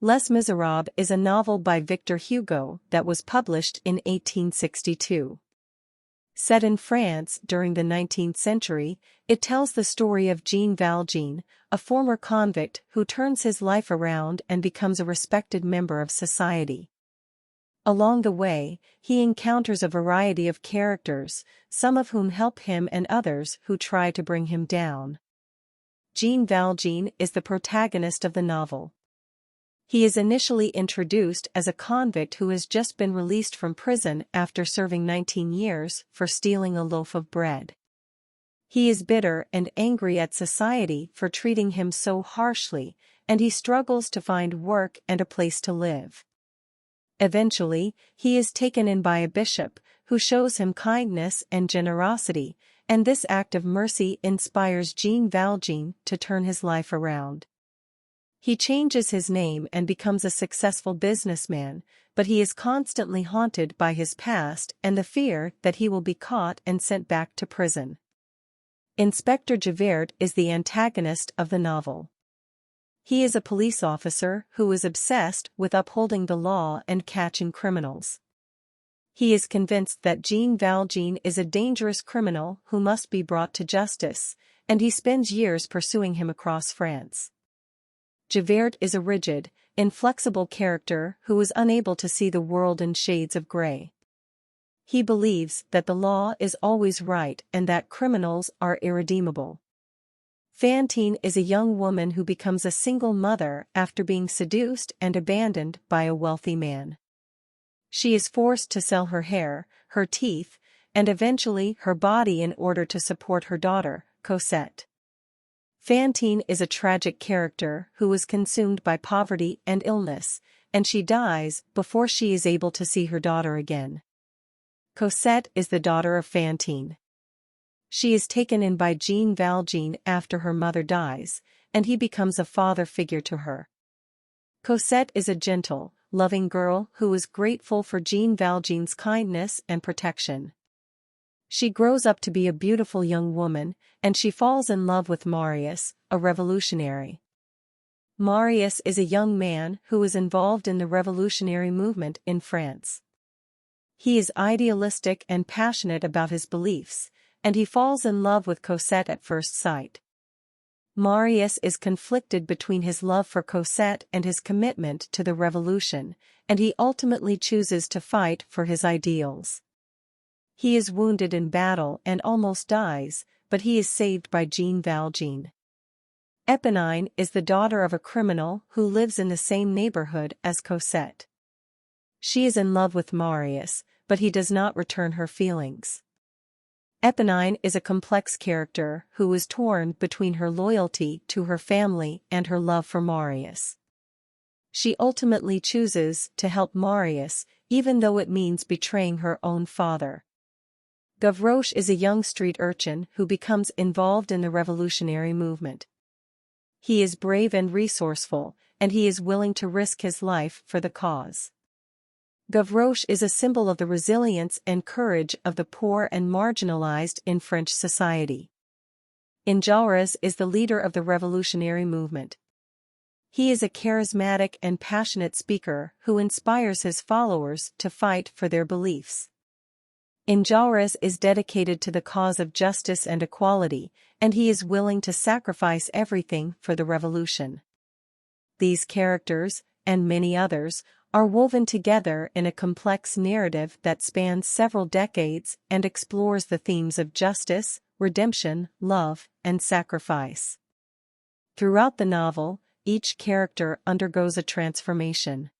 Les Misérables is a novel by Victor Hugo that was published in 1862. Set in France during the 19th century, it tells the story of Jean Valjean, a former convict who turns his life around and becomes a respected member of society. Along the way, he encounters a variety of characters, some of whom help him and others who try to bring him down. Jean Valjean is the protagonist of the novel. He is initially introduced as a convict who has just been released from prison after serving 19 years for stealing a loaf of bread. He is bitter and angry at society for treating him so harshly, and he struggles to find work and a place to live. Eventually, he is taken in by a bishop, who shows him kindness and generosity, and this act of mercy inspires Jean Valjean to turn his life around. He changes his name and becomes a successful businessman, but he is constantly haunted by his past and the fear that he will be caught and sent back to prison. Inspector Javert is the antagonist of the novel. He is a police officer who is obsessed with upholding the law and catching criminals. He is convinced that Jean Valjean is a dangerous criminal who must be brought to justice, and he spends years pursuing him across France. Javert is a rigid, inflexible character who is unable to see the world in shades of gray. He believes that the law is always right and that criminals are irredeemable. Fantine is a young woman who becomes a single mother after being seduced and abandoned by a wealthy man. She is forced to sell her hair, her teeth, and eventually her body in order to support her daughter, Cosette. Fantine is a tragic character who is consumed by poverty and illness, and she dies before she is able to see her daughter again. Cosette is the daughter of Fantine. She is taken in by Jean Valjean after her mother dies, and he becomes a father figure to her. Cosette is a gentle, loving girl who is grateful for Jean Valjean's kindness and protection. She grows up to be a beautiful young woman, and she falls in love with Marius, a revolutionary. Marius is a young man who is involved in the revolutionary movement in France. He is idealistic and passionate about his beliefs, and he falls in love with Cosette at first sight. Marius is conflicted between his love for Cosette and his commitment to the revolution, and he ultimately chooses to fight for his ideals. He is wounded in battle and almost dies, but he is saved by Jean Valjean. Eponine is the daughter of a criminal who lives in the same neighborhood as Cosette. She is in love with Marius, but he does not return her feelings. Eponine is a complex character who is torn between her loyalty to her family and her love for Marius. She ultimately chooses to help Marius, even though it means betraying her own father. Gavroche is a young street urchin who becomes involved in the revolutionary movement. He is brave and resourceful, and he is willing to risk his life for the cause. Gavroche is a symbol of the resilience and courage of the poor and marginalized in French society. Enjolras is the leader of the revolutionary movement. He is a charismatic and passionate speaker who inspires his followers to fight for their beliefs. Enjolras is dedicated to the cause of justice and equality, and he is willing to sacrifice everything for the revolution. These characters, and many others, are woven together in a complex narrative that spans several decades and explores the themes of justice, redemption, love, and sacrifice. Throughout the novel, each character undergoes a transformation.